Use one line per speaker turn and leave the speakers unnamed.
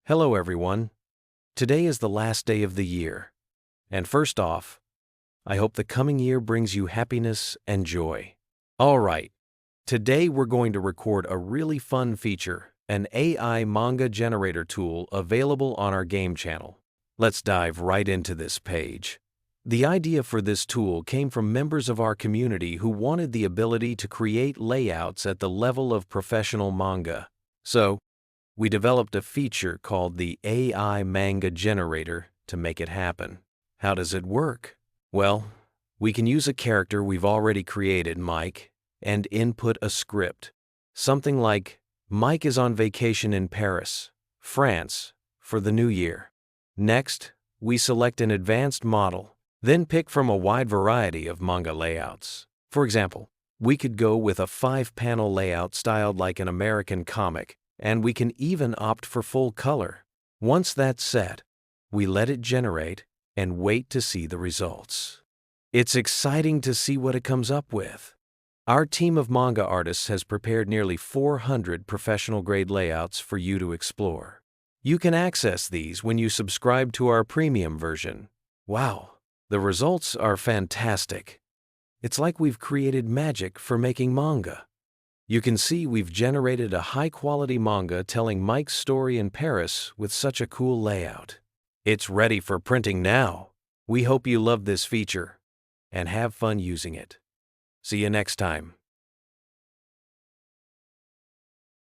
Hello everyone. Today is the last day of the year. And first off, I hope the coming year brings you happiness and joy. Alright, today we're going to record a really fun feature, an AI manga generator tool available on our game channel. Let's dive right into this page. The idea for this tool came from members of our community who wanted the ability to create layouts at the level of professional manga. So, we developed a feature called the AI Manga Generator to make it happen. How does it work? Well, we can use a character we've already created, Mike, and input a script. Something like, Mike is on vacation in Paris, France, for the new year. Next, we select an advanced model, then pick from a wide variety of manga layouts. For example, we could go with a 5-panel layout styled like an American comic, and we can even opt for full color. Once that's set, we let it generate and wait to see the results. It's exciting to see what it comes up with. Our team of manga artists has prepared nearly 400 professional-grade layouts for you to explore. You can access these when you subscribe to our premium version. Wow, the results are fantastic. It's like we've created magic for making manga. You can see we've generated a high-quality manga telling Mike's story in Paris with such a cool layout. It's ready for printing now. We hope you love this feature and have fun using it. See you next time.